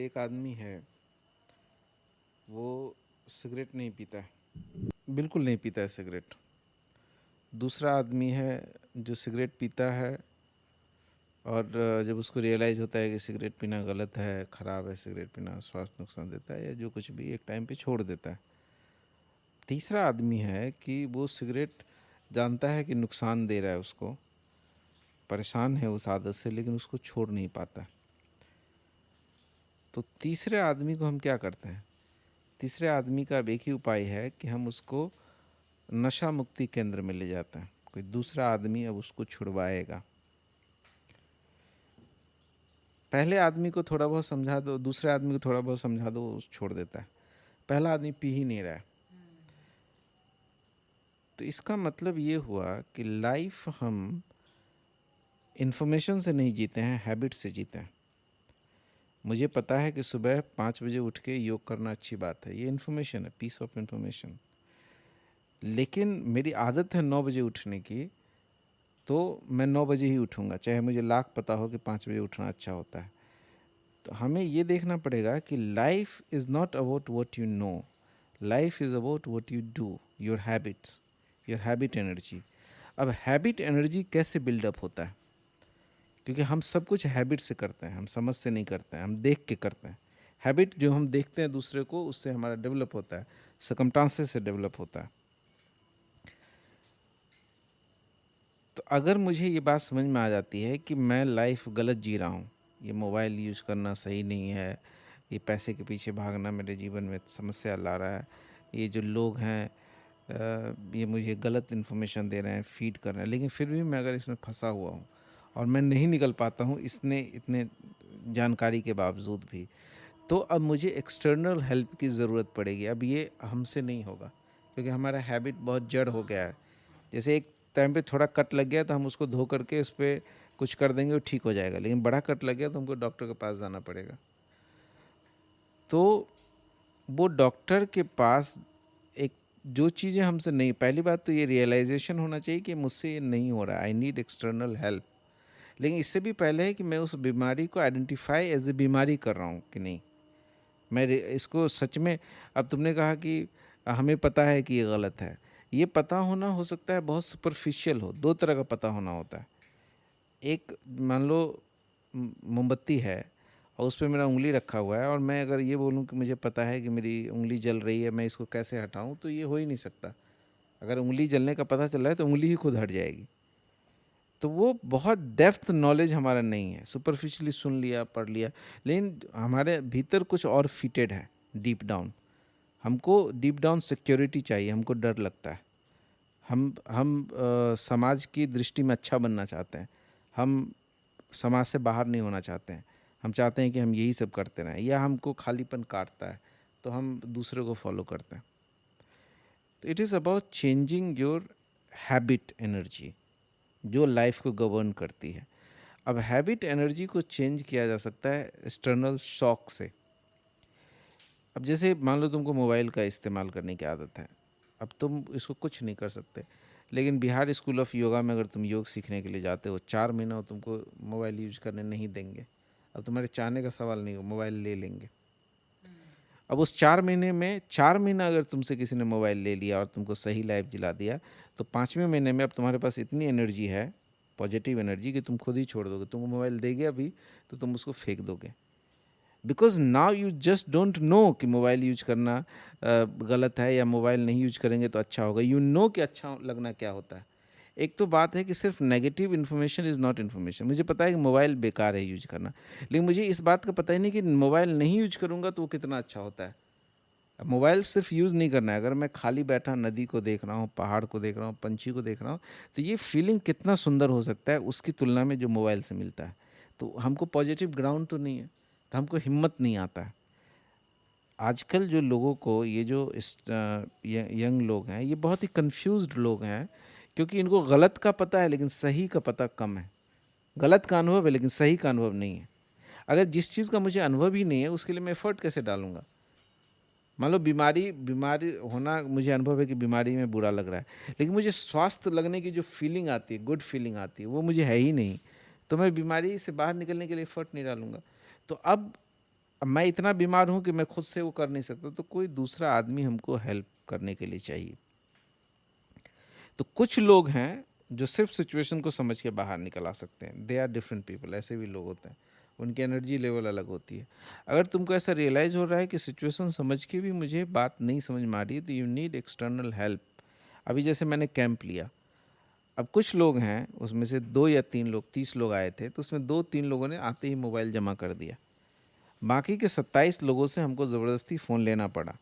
एक आदमी है, वो सिगरेट नहीं पीता है, बिल्कुल नहीं पीता है सिगरेट। दूसरा आदमी है जो सिगरेट पीता है और जब उसको रियलाइज़ होता है कि सिगरेट पीना गलत है, ख़राब है, सिगरेट पीना स्वास्थ्य नुकसान देता है या जो कुछ भी, एक टाइम पे छोड़ देता है। तीसरा आदमी है कि वो सिगरेट जानता है कि नुकसान दे रहा है उसको, परेशान है उस आदत से, लेकिन उसको छोड़ नहीं पाता। तो तीसरे आदमी को हम क्या करते हैं? तीसरे आदमी का अब एक ही उपाय है कि हम उसको नशा मुक्ति केंद्र में ले जाते हैं। कोई दूसरा आदमी अब उसको छुड़वाएगा। पहले आदमी को थोड़ा बहुत समझा दो, दूसरे आदमी को थोड़ा बहुत समझा दो, वो छोड़ देता है। पहला आदमी पी ही नहीं रहा है। तो इसका मतलब ये हुआ कि लाइफ हम इन्फॉर्मेशन से नहीं जीते हैं, हैबिट से जीते हैं। मुझे पता है कि सुबह 5 बजे उठ के योग करना अच्छी बात है, ये इन्फॉर्मेशन है, पीस ऑफ इन्फॉर्मेशन। लेकिन मेरी आदत है 9 बजे उठने की, तो मैं 9 बजे ही उठूँगा, चाहे मुझे लाख पता हो कि 5 बजे उठना अच्छा होता है। तो हमें ये देखना पड़ेगा कि life is not about what you know, life is about what you do, your habits, your habit energy. अब हैबिट एनर्जी कैसे बिल्डअप होता है? क्योंकि हम सब कुछ हैबिट से करते हैं, हम समझ से नहीं करते हैं, हम देख के करते हैं। हैबिट जो हम देखते हैं दूसरे को, उससे हमारा डेवलप होता है, सर्कमस्टांसेस से डेवलप होता है। तो अगर मुझे ये बात समझ में आ जाती है कि मैं लाइफ गलत जी रहा हूँ, ये मोबाइल यूज़ करना सही नहीं है, ये पैसे के पीछे भागना मेरे जीवन में समस्या ला रहा है, ये जो लोग हैं ये मुझे गलत इन्फॉर्मेशन दे रहे हैं, फीड कर रहे हैं, लेकिन फिर भी मैं अगर इसमें फंसा हुआ हूँ और मैं नहीं निकल पाता हूँ इसने इतने जानकारी के बावजूद भी, तो अब मुझे एक्सटर्नल हेल्प की ज़रूरत पड़ेगी। अब ये हमसे नहीं होगा, क्योंकि हमारा हैबिट बहुत जड़ हो गया है। जैसे एक टाइम पे थोड़ा कट लग गया तो हम उसको धो करके उस पर कुछ कर देंगे, वो ठीक हो जाएगा, लेकिन बड़ा कट लग गया तो हमको डॉक्टर के पास जाना पड़ेगा। तो वो डॉक्टर के पास एक जो चीज़ें हमसे नहीं, पहली बात तो ये रियलाइजेशन होना चाहिए कि मुझसे ये नहीं हो रहा, आई नीड एक्सटर्नल हेल्प। लेकिन इससे भी पहले है कि मैं उस बीमारी को आइडेंटिफाई एज ए बीमारी कर रहा हूँ कि नहीं, मैं इसको सच में। अब तुमने कहा कि हमें पता है कि ये गलत है, ये पता होना हो सकता है बहुत सुपरफिशियल हो, दो तरह का पता होना होता है। एक मान लो मोमबत्ती है और उस पर मेरा उंगली रखा हुआ है, और मैं अगर ये बोलूँ कि मुझे पता है कि मेरी उंगली जल रही है, मैं इसको कैसे हटाऊँ, तो ये हो ही नहीं सकता। अगर उंगली जलने का पता चल रहा है तो उंगली ही खुद हट जाएगी। तो वो बहुत डेप्थ नॉलेज हमारा नहीं है, सुपरफिशियली सुन लिया, पढ़ लिया, लेकिन हमारे भीतर कुछ और फिटेड है डीप डाउन। हमको डीप डाउन सिक्योरिटी चाहिए, हमको डर लगता है, हम समाज की दृष्टि में अच्छा बनना चाहते हैं, हम समाज से बाहर नहीं होना चाहते हैं, हम चाहते हैं कि हम यही सब करते रहें, या हमको खालीपन काटता है तो हम दूसरे को फॉलो करते हैं। तो it is about changing your habit energy, जो लाइफ को गवर्न करती है। अब हैबिट एनर्जी को चेंज किया जा सकता है एक्सटर्नल शॉक से। अब जैसे मान लो तुमको मोबाइल का इस्तेमाल करने की आदत है, अब तुम इसको कुछ नहीं कर सकते, लेकिन बिहार स्कूल ऑफ योगा में अगर तुम योग सीखने के लिए जाते हो, 4 महीना वो तुमको मोबाइल यूज करने नहीं देंगे। अब तुम्हारे चाहने का सवाल नहीं हो, मोबाइल ले लेंगे। अब उस 4 महीने में, 4 महीना अगर तुमसे किसी ने मोबाइल ले लिया और तुमको सही लाइफ जिला दिया, तो 5वें महीने में अब तुम्हारे पास इतनी एनर्जी है, पॉजिटिव एनर्जी, कि तुम खुद ही छोड़ दोगे। तुमको मोबाइल देगे अभी तो तुम उसको फेंक दोगे, because now you just don't know कि मोबाइल यूज करना गलत है या मोबाइल नहीं यूज करेंगे तो अच्छा होगा। यू नो कि अच्छा लगना क्या होता है। एक तो बात है कि सिर्फ negative information is not information. मुझे पता है कि मोबाइल बेकार है यूज करना, लेकिन मुझे इस बात का पता ही नहीं कि मोबाइल नहीं यूज करूँगा तो वो कितना अच्छा होता है। मोबाइल सिर्फ यूज़ नहीं करना है, अगर मैं खाली बैठा नदी को देख रहा हूँ, पहाड़ को देख रहा हूँ, पंछी को देख रहा हूँ, तो ये फीलिंग कितना सुंदर हो सकता है उसकी तुलना में जो मोबाइल से मिलता है। तो हमको पॉजिटिव ग्राउंड तो नहीं है, तो हमको हिम्मत नहीं आता है। आजकल जो लोगों को, ये जो यंग लोग हैं, ये बहुत ही कंफ्यूज्ड लोग हैं, क्योंकि इनको गलत का पता है लेकिन सही का पता कम है। गलत का अनुभव है लेकिन सही का अनुभव नहीं है। अगर जिस चीज़ का मुझे अनुभव ही नहीं है उसके लिए मैं एफर्ट कैसे डालूंगा? मान लो बीमारी बीमारी होना, मुझे अनुभव है कि बीमारी में बुरा लग रहा है, लेकिन मुझे स्वास्थ्य लगने की जो फीलिंग आती है, गुड फीलिंग आती है, वो मुझे है ही नहीं, तो मैं बीमारी से बाहर निकलने के लिए एफर्ट नहीं डालूंगा। तो अब अब मैं इतना बीमार हूँ कि मैं खुद से वो कर नहीं सकता, तो कोई दूसरा आदमी हमको हेल्प करने के लिए चाहिए। तो कुछ लोग हैं जो सिर्फ सिचुएशन को समझ के बाहर निकल आ सकते हैं, दे आर डिफरेंट पीपल, ऐसे भी लोग होते हैं, उनकी एनर्जी लेवल अलग होती है। अगर तुमको ऐसा रियलाइज़ हो रहा है कि सिचुएशन समझ के भी मुझे बात नहीं समझ में आ रही है, तो यू नीड एक्सटर्नल हेल्प। अभी जैसे मैंने कैंप लिया, अब कुछ लोग हैं उसमें से 2 या 3 लोग, 30 लोग आए थे, तो उसमें 2-3 लोगों ने आते ही मोबाइल जमा कर दिया। बाकी के 27 लोगों से हमको ज़बरदस्ती फ़ोन लेना पड़ा।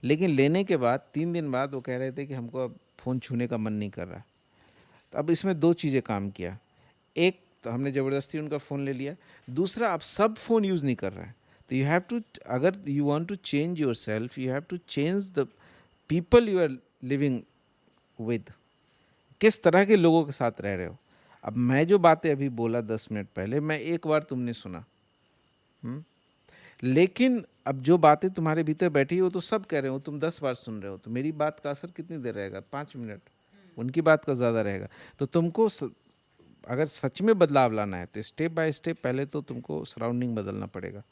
लेकिन लेने के बाद 3 दिन बाद वो कह रहे थे कि हमको अब फ़ोन छूने का मन नहीं कर रहा। तो अब इसमें 2 चीज़ें काम किया। एक तो हमने ज़बरदस्ती उनका फ़ोन ले लिया, दूसरा अब सब फ़ोन यूज़ नहीं कर रहे हैं। तो यू हैव टू, अगर you want to change yourself, you have to change the people you are living with. किस तरह के लोगों के साथ रह रहे हो। अब मैं जो बातें अभी बोला 10 मिनट पहले, मैं एक बार तुमने सुना, लेकिन अब जो बातें तुम्हारे भीतर बैठी हो तो सब कह रहे हो, तुम 10 बार सुन रहे हो, तो मेरी बात का असर कितनी देर रहेगा? 5 मिनट। उनकी बात का ज़्यादा रहेगा। तो तुमको अगर सच में बदलाव लाना है तो स्टेप बाय स्टेप पहले तो तुमको सराउंडिंग बदलना पड़ेगा,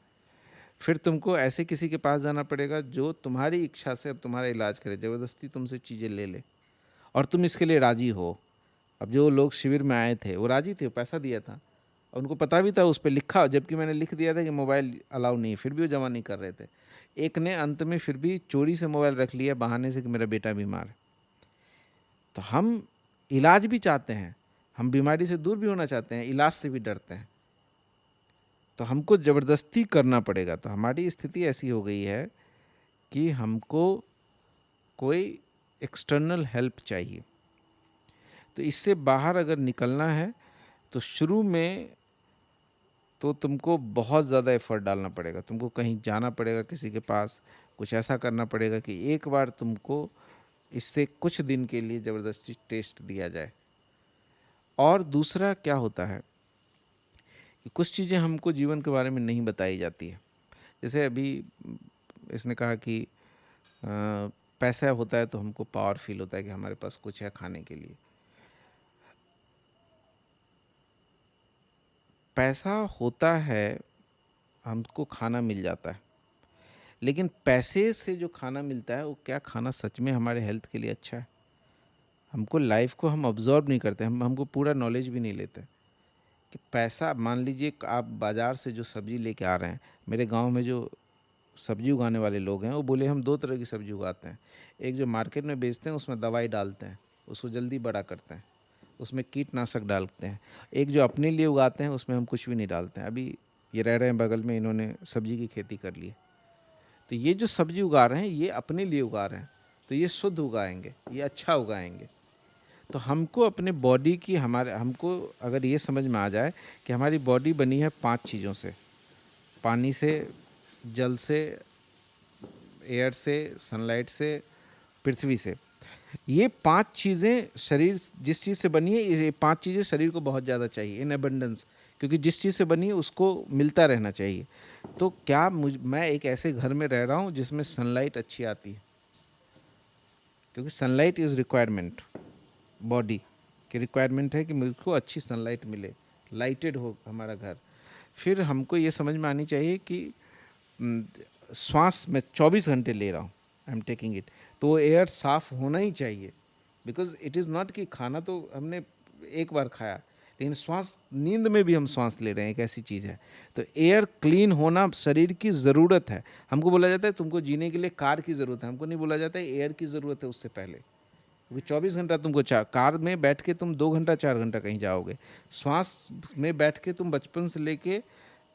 फिर तुमको ऐसे किसी के पास जाना पड़ेगा जो तुम्हारी इच्छा से अब तुम्हारा इलाज करे, ज़बरदस्ती तुमसे चीज़ें ले ले और तुम इसके लिए राज़ी हो। अब जो लोग शिविर में आए थे वो राज़ी थे, पैसा दिया था, उनको पता भी था, उस पर लिखा, जबकि मैंने लिख दिया था कि मोबाइल अलाउ नहीं है, फिर भी वो जमा नहीं कर रहे थे। एक ने अंत में फिर भी चोरी से मोबाइल रख लिया बहाने से कि मेरा बेटा बीमार है। तो हम इलाज भी चाहते हैं, हम बीमारी से दूर भी होना चाहते हैं, इलाज से भी डरते हैं, तो हमको ज़बरदस्ती करना पड़ेगा। तो हमारी स्थिति ऐसी हो गई है कि हमको कोई एक्सटर्नल हेल्प चाहिए। तो इससे बाहर अगर निकलना है तो शुरू में तो तुमको बहुत ज़्यादा एफर्ट डालना पड़ेगा, तुमको कहीं जाना पड़ेगा, किसी के पास कुछ ऐसा करना पड़ेगा कि एक बार तुमको इससे कुछ दिन के लिए ज़बरदस्ती टेस्ट दिया जाए। और दूसरा क्या होता है कि कुछ चीज़ें हमको जीवन के बारे में नहीं बताई जाती है। जैसे अभी इसने कहा कि पैसा होता है तो हमको पावर फील होता है कि हमारे पास कुछ है खाने के लिए। पैसा होता है, हमको खाना मिल जाता है, लेकिन पैसे से जो खाना मिलता है वो क्या खाना सच में हमारे हेल्थ के लिए अच्छा है? हमको लाइफ को हम ऑब्जर्व नहीं करते, हमको पूरा नॉलेज भी नहीं लेते कि पैसा, मान लीजिए आप बाज़ार से जो सब्ज़ी लेके आ रहे हैं, मेरे गांव में जो सब्ज़ी उगाने वाले लोग हैं वो बोले हम 2 तरह की सब्ज़ी उगाते हैं। एक जो मार्केट में बेचते हैं उसमें दवाई डालते हैं, उसको जल्दी बड़ा करते हैं, उसमें कीटनाशक डालते हैं। एक जो अपने लिए उगाते हैं उसमें हम कुछ भी नहीं डालते हैं। अभी ये रह रहे हैं बगल में, इन्होंने सब्ज़ी की खेती कर ली है। तो ये जो सब्ज़ी उगा रहे हैं ये अपने लिए उगा रहे हैं, तो ये शुद्ध उगाएंगे, ये अच्छा उगाएंगे। तो हमको अपने बॉडी की, हमको अगर ये समझ में आ जाए कि हमारी बॉडी बनी है 5 चीज़ों से, पानी से, जल से, एयर से, सनलाइट से, पृथ्वी से। ये 5 चीज़ें शरीर जिस चीज़ से बनी है, ये 5 चीज़ें शरीर को बहुत ज़्यादा चाहिए, इन अबंडेंस, क्योंकि जिस चीज़ से बनी है उसको मिलता रहना चाहिए। तो क्या मैं एक ऐसे घर में रह रहा हूँ जिसमें सनलाइट अच्छी आती है, क्योंकि सनलाइट इज़ रिक्वायरमेंट, बॉडी की रिक्वायरमेंट है कि मुझको अच्छी सनलाइट मिले, लाइटेड हो हमारा घर। फिर हमको ये समझ में आनी चाहिए कि श्वास मैं 24 घंटे ले रहा हूँ, आई एम टेकिंग इट, तो वो एयर साफ़ होना ही चाहिए। बिकॉज इट इज़ नॉट कि खाना तो हमने एक बार खाया, लेकिन श्वास, नींद में भी हम श्वास ले रहे हैं, एक ऐसी चीज़ है। तो एयर क्लीन होना शरीर की ज़रूरत है। हमको बोला जाता है तुमको जीने के लिए कार की ज़रूरत है, हमको नहीं बोला जाता है एयर की ज़रूरत है उससे पहले, क्योंकि 24 घंटा तुमको कार में बैठ के तुम 2 घंटा 4 घंटा कहीं जाओगे, श्वास में बैठ के तुम बचपन से लेके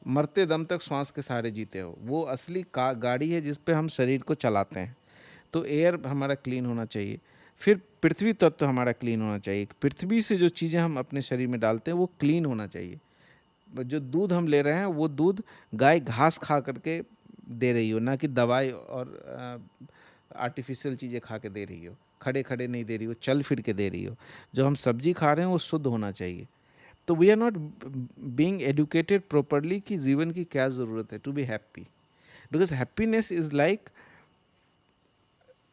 मरते दम तक श्वास के सहारे जीते हो। वो असली गाड़ी है जिस पे हम शरीर को चलाते हैं। तो एयर हमारा क्लीन होना चाहिए। फिर पृथ्वी तत्व हमारा क्लीन होना चाहिए, पृथ्वी से जो चीज़ें हम अपने शरीर में डालते हैं वो क्लीन होना चाहिए। जो दूध हम ले रहे हैं वो दूध गाय घास खा करके दे रही हो, ना कि दवाई और आर्टिफिशियल चीज़ें खा के दे रही हो, खड़े खड़े नहीं दे रही हो, चल फिर के दे रही हो। जो हम सब्जी खा रहे हैं वो शुद्ध होना चाहिए। तो we are not being educated properly कि जीवन की क्या ज़रूरत है to be happy. Because happiness is like,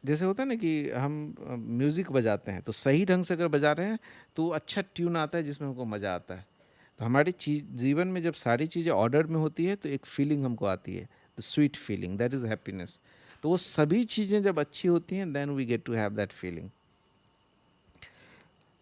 जैसे होता है ना कि हम म्यूज़िक बजाते हैं तो सही ढंग से अगर बजा रहे हैं तो अच्छा ट्यून आता है जिसमें हमको मज़ा आता है। तो हमारी जीवन में जब सारी चीज़ें ऑर्डर में होती है तो एक फीलिंग हमको आती है, the sweet feeling, that is happiness. तो वो सभी चीज़ें जब अच्छी होती हैं, then we get to have that feeling.